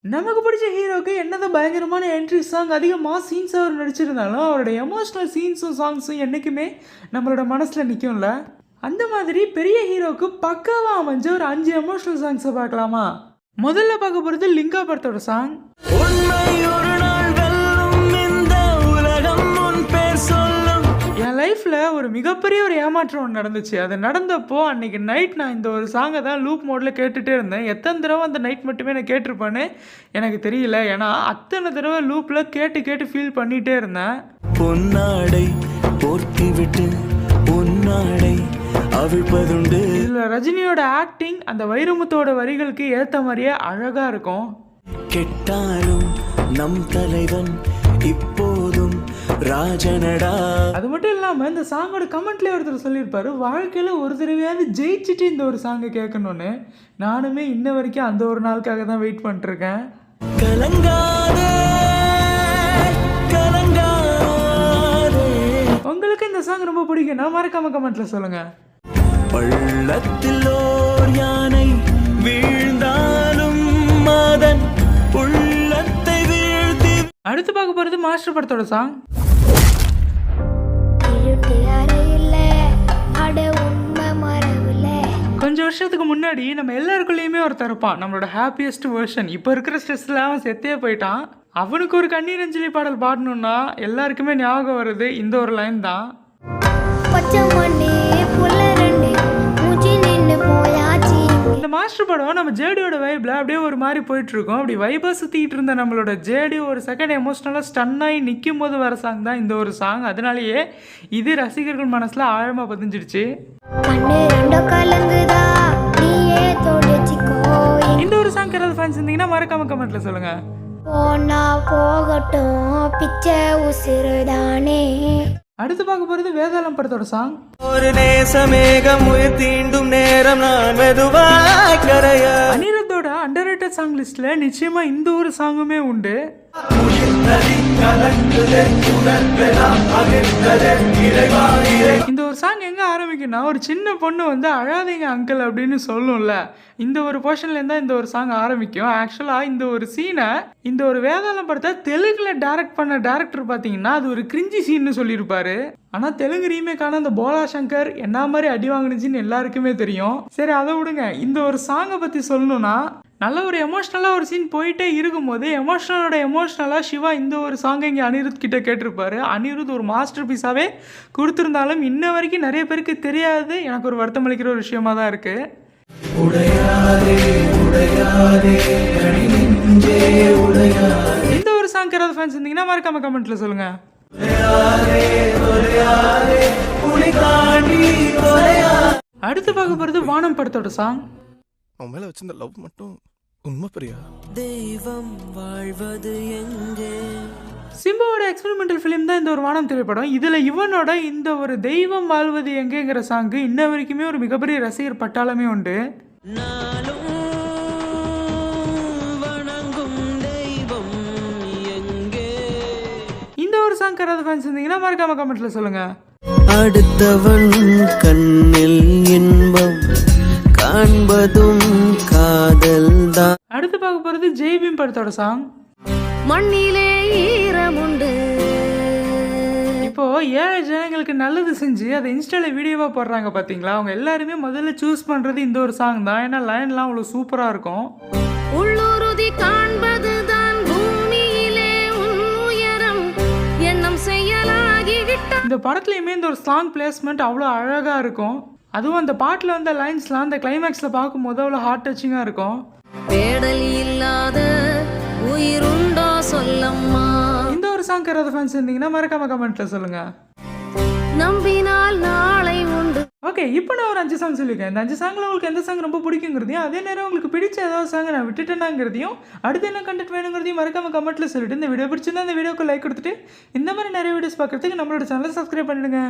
நமக்கு பிடிச்ச ஹீரோக்கு என்னதான் பயங்கரமான என்ட்ரி சாங் அதிகமாக சீன்ஸ் அவர் நடிச்சிருந்தாலும் அவரோட எமோஷ்னல் சீன்ஸும் சாங்ஸும் என்றைக்குமே நம்மளோட மனசில் நிற்கும்ல. அந்த மாதிரி பெரிய ஹீரோக்கு பக்காவாக அமைஞ்ச ஒரு 5 எமோஷ்னல் சாங்ஸை பார்க்கலாமா? முதல்ல பார்க்க போகிறது லிங்கா படத்தோட சாங். என் லைஃப்பில் ஒரு மிகப்பெரிய ஒரு ஏமாற்றம் ஒன்று நடந்துச்சு. அது நடந்தப்போ அன்றைக்கி நைட் நான் இந்த ஒரு சாங்கை தான் லூப் மோடில் கேட்டுகிட்டே இருந்தேன். எத்தனை தடவை அந்த நைட் மட்டுமே நான் கேட்டிருப்பேன்னு எனக்கு தெரியல. ஏன்னா அத்தனை தடவை லூப்பில் கேட்டு கேட்டு ஃபீல் பண்ணிகிட்டே இருந்தேன். பொன்னாடை போர்த்தி விட்டு பொன்னாடை அவிழ்ப்பதுண்டு. இதில் ரஜினியோட ஆக்டிங் அந்த வைரமுத்தோட வரிகளுக்கு ஏற்ற மாதிரியே அழகாக இருக்கும். கெட்டாலும் நம் தலைவன் இப்போதும் ராஜனடா. அது மட்டும் இல்லாமல் இந்த சாங்கோட கமெண்ட்லேயே ஒருத்தர் சொல்லியிருப்பாரு, வாழ்க்கையில் ஒரு தடவையாவது ஜெயிச்சுட்டு இந்த ஒரு சாங்கை கேட்கணும்னு. நானுமே இன்ன வரைக்கும் அந்த ஒரு நாளுக்காக தான் வெயிட் பண்ணிட்டுருக்கேன். உங்களுக்கு இந்த சாங் ரொம்ப பிடிக்கும்னா மறக்காம கமெண்ட்ல சொல்லுங்க. பள்ளத்தில் ஓர் யானை வீழ்ந்தாலும் மதன் உள்ளத்தை வீழ்த்தி. அடுத்து பார்க்க போறது மாஸ்டர் படத்தோட சாங். கொஞ்சம் வருஷத்துக்கு முன்னாடி நம்ம எல்லாருக்குள்ளேயுமே ஒருத்தர் இருப்பான், நம்மளோட ஹாப்பியஸ்ட் வெர்ஷன். இப்போ இருக்கிற ஸ்ட்ரெஸ்ல அவன் செத்தே போயிட்டான். அவனுக்கு ஒரு கண்ணீர் அஞ்சலி பாடல் பாடணும்னா எல்லாருக்குமே ஞாபகம் வருது இந்த ஒரு லைன் தான். இந்த மாஸ்டர் படம் நம்ம ஜேடியோட வைப்ல அப்படியே ஒரு மாதிரி போயிட்டு இருக்கோம். அப்படி வைபா சுத்திட்டு இருந்த நம்மளோட ஜேடி ஒரு செகண்ட் எமோஷனலா ஸ்டன் ஆகி நிற்கும் போது வர சாங் தான் இந்த ஒரு சாங். அதனாலேயே இது ரசிகர்கள் மனசுல ஆழமா பதிஞ்சிடுச்சு. இந்த ஒரு சாங் யாராவது ஃபேன்ஸ் இருந்தீங்கன்னா மறக்காம கமெண்ட்ல சொல்லுங்க. அடுத்து பார்க்க போறது வேதாளம் படத்தோட சாங். ஒரு நேசமேகம் உயிர் தீண்டும் நேரம் நான் மெதுவாய் கரைய. அனிருத்தோட அண்டர்ரேட்டட் சாங் லிஸ்ட்ல நிச்சயமா இந்த ஒரு சாங்குமே உண்டு. இந்த ஒரு சாங் எங்க ஆரம்பிக்குன்னா ஒரு சின்ன பொண்ணு வந்து அழாதீங்க அங்கிள் அப்படின்னு சொல்லும்ல, இந்த ஒரு போர்ஷன்ல இருந்தா இந்த ஒரு சாங் ஆரம்பிக்கும். ஆக்சுவலா இந்த ஒரு சீனை இந்த ஒரு வேதாளம் படத்தை தெலுங்குல டைரக்ட் பண்ண டைரக்டர் பாத்தீங்கன்னா அது ஒரு கிரிஞ்சி சீன்னு சொல்லியிருப்பாரு. ஆனா தெலுங்கு ரீமேக்கான அந்த போலா சங்கர் என்ன மாதிரி அடி வாங்கினுச்சுன்னு எல்லாருக்குமே தெரியும். சரி அதை விடுங்க. இந்த ஒரு சாங்கை பத்தி சொல்லணும்னா நல்ல ஒரு எமோஷ்னலாக ஒரு சீன் போயிட்டே இருக்கும்போது எமோஷ்னலாக சிவா இந்த ஒரு சாங்கை இங்கே அனிருத் கிட்ட கேட்டிருப்பாரு. அனிருத் ஒரு மாஸ்டர் பீஸாகவே கொடுத்துருந்தாலும் இன்ன வரைக்கும் நிறைய பேருக்கு தெரியாது. எனக்கு ஒரு வருத்தம் அளிக்கிற ஒரு விஷயமா தான் இருக்கு. இந்த ஒரு சாங் யாராவது ஃபேன்ஸ் இருந்தீங்கன்னா மறக்காம கமெண்ட்ல சொல்லுங்க. அடுத்து பார்க்க போறது வானம் படத்தோட சாங். அவன் மேல வச்சிருந்த லவ் மட்டும் உண்மை பிரியா. தெய்வம் வாழ்வது எங்கே. சிம்புவோட எக்ஸ்பெரிமெண்டல் ஃபிலிம் தான் இந்த ஒரு வானம் திரைப்படம். இதில் இவனோட இந்த ஒரு தெய்வம் வாழ்வது எங்கேங்கிற சாங்கு இன்ன வரைக்குமே ஒரு மிகப்பெரிய ரசிகர் பட்டாளமே உண்டு. இந்த ஒரு சாங் யாராவது ஃபேன்ஸ் இருந்தீங்கன்னா மறக்காம கமெண்ட்ல சொல்லுங்க. அடுத்தவன் கண்ணில் இன்பம் காண்பதும் காதல் தான். அடுத்து பார்க்க போறது ஜெய்பீம் படத்தோட சாங். மண்ணிலே ஈரமுண்டு. இப்போ ஏழை ஜனங்களுக்கு நல்லது செஞ்சு அதை இன்ஸ்டால வீடியோவா போடுறாங்க பாத்தீங்களா, அவங்க எல்லாருமே முதல்ல சூஸ் பண்றது இந்த ஒரு சாங் தான். ஏன்னா லைன்லாம் அவ்வளவு சூப்பரா இருக்கும். உள்ளுறுதி காண்பது தான் பூமியிலே உயரம் எண்ணம் செய்யலாகி விட்ட. இந்த படத்துலயுமே இந்த ஒரு சாங் பிளேஸ்மெண்ட் அவ்வளோ அழகா இருக்கும். அதுவும் அந்த பாட்டில் வந்த லைன்ஸ்லாம் அந்த கிளைமேக்ஸில் பார்க்கும்போது அவ்வளோ ஹார்ட் டச்சிங்காக இருக்கும். பேடல் இல்லாத உயிருண்டா சொல்லம்மா. இந்த ஒரு சாங் யாராவது ஃபேன்ஸ் இருந்தீங்கன்னா மறக்காம கமெண்ட்ல சொல்லுங்க. நம்பினால் நாளை உண்டு. ஓகே, இப்போ நான் ஒரு 5 சாங் சொல்லியிருக்கேன். இந்த 5 சாங்கில் உங்களுக்கு எந்த சாங் ரொம்ப பிடிக்குங்கிறதையும் அதே நேரம் உங்களுக்கு பிடிச்ச ஏதாவது சாங் நான் விட்டுட்டேனாங்கிறதையும் அடுத்து என்ன கண்டென்ட் வேணுங்கிறதையும் மறக்காம கமெண்ட்ல சொல்லிட்டு இந்த வீடியோ பிடிச்சிருந்தா இந்த வீடியோக்கு லைக் கொடுத்துட்டு இந்த மாதிரி நிறைய வீடியோஸ் பார்க்கறதுக்கு நம்மளோட சேனலை சப்ஸ்கிரைப் பண்ணிடுங்க.